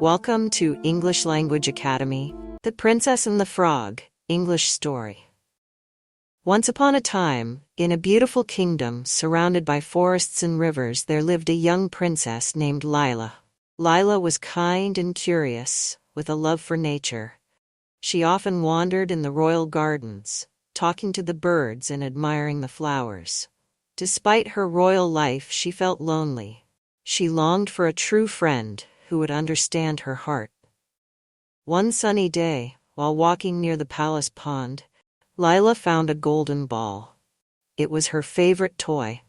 Welcome to English Language Academy, The Princess and the Frog, English Story. Once upon a time, in a beautiful kingdom surrounded by forests and rivers, there lived a young princess named Lila. Lila was kind and curious, with a love for nature. She often wandered in the royal gardens, talking to the birds and admiring the flowers. Despite her royal life, she felt lonely. She longed for a true friend who would understand her heart. One sunny day, while walking near the palace pond, Lila found a golden ball. It was her favorite toy.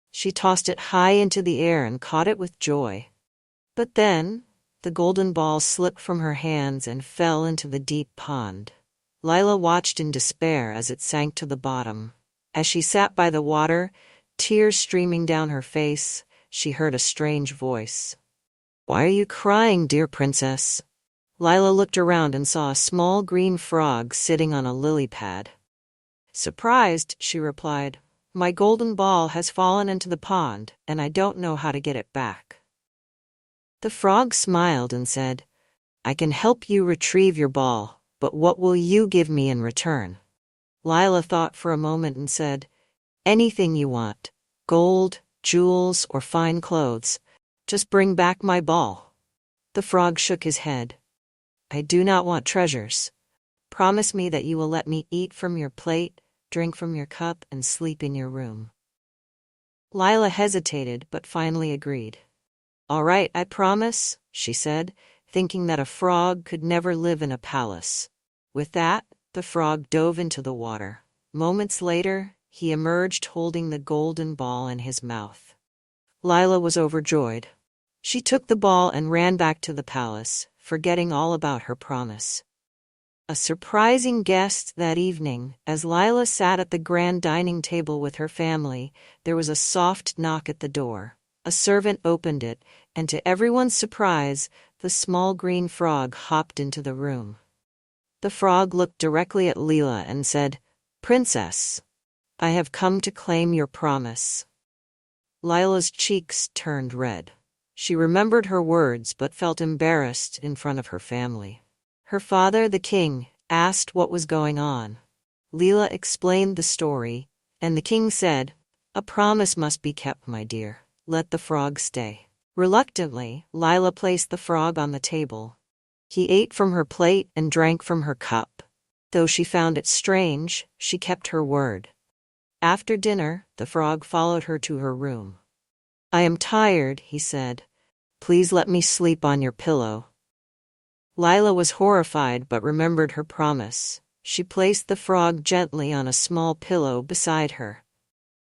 She tossed it high into the air and caught it with joy. But then, the golden ball slipped from her hands and fell into the deep pond. Lila watched in despair as it sank to the bottom. As she sat by the water, tears streaming down her face, she heard a strange voice. "Why are you crying, dear princess?" Lila looked around and saw a small green frog sitting on a lily pad. Surprised, she replied, "My golden ball has fallen into the pond, and I don't know how to get it back." The frog smiled and said, "I can help you retrieve your ball, but what will you give me in return?" Lila thought for a moment and said, "Anything you want, gold, jewels, or fine clothes. Just bring back my ball." The frog shook his head. "I do not want treasures. Promise me that you will let me eat from your plate, drink from your cup, and sleep in your room." Lila hesitated, but finally agreed. "All right, I promise," she said, thinking that a frog could never live in a palace. With that, the frog dove into the water. Moments later, he emerged holding the golden ball in his mouth. Lila was overjoyed. She took the ball and ran back to the palace, forgetting all about her promise. A surprising guest that evening. As Lila sat at the grand dining table with her family, there was a soft knock at the door. A servant opened it, and to everyone's surprise, the small green frog hopped into the room. The frog looked directly at Lila and said, "Princess, I have come to claim your promise." Lila's cheeks turned red. She remembered her words but felt embarrassed in front of her family. Her father, the king, asked what was going on. Lila explained the story, and the king said, "A promise must be kept, my dear. Let the frog stay." Reluctantly, Lila placed the frog on the table. He ate from her plate and drank from her cup. Though she found it strange, she kept her word. After dinner, the frog followed her to her room. "I am tired," he said. "Please let me sleep on your pillow." Lila was horrified but remembered her promise. She placed the frog gently on a small pillow beside her.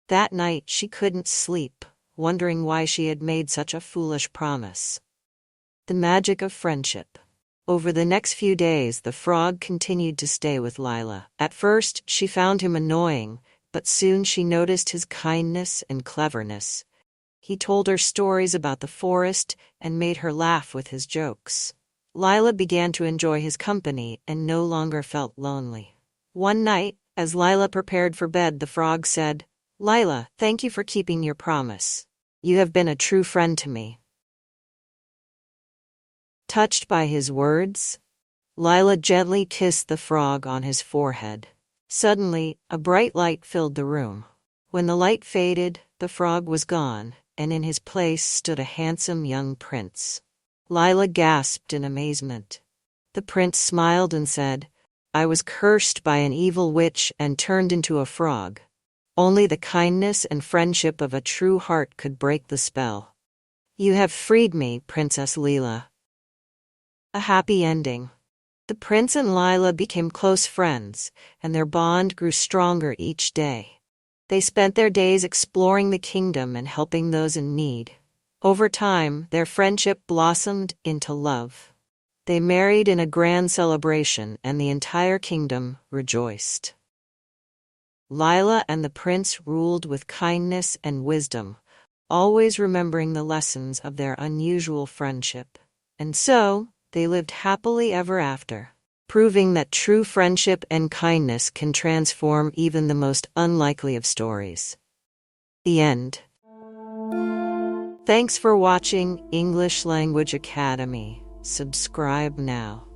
That night she couldn't sleep, wondering why she had made such a foolish promise. The magic of friendship. Over the next few days, the frog continued to stay with Lila. At first, she found him annoying, but soon she noticed his kindness and cleverness. He told her stories about the forest and made her laugh with his jokes. Lila began to enjoy his company and no longer felt lonely. One night, as Lila prepared for bed, the frog said, "Lila, thank you for keeping your promise. You have been a true friend to me." Touched by his words, Lila gently kissed the frog on his forehead. Suddenly, a bright light filled the room. When the light faded, the frog was gone, and in his place stood a handsome young prince. Lila gasped in amazement. The prince smiled and said, "I was cursed by an evil witch and turned into a frog. Only the kindness and friendship of a true heart could break the spell. You have freed me, Princess Lila." A happy ending. The prince and Lila became close friends, and their bond grew stronger each day. They spent their days exploring the kingdom and helping those in need. Over time, their friendship blossomed into love. They married in a grand celebration, and the entire kingdom rejoiced. Lila and the prince ruled with kindness and wisdom, always remembering the lessons of their unusual friendship. And so, they lived happily ever after, proving that true friendship and kindness can transform even the most unlikely of stories. The end. Thanks for watching English Language Academy. Subscribe now.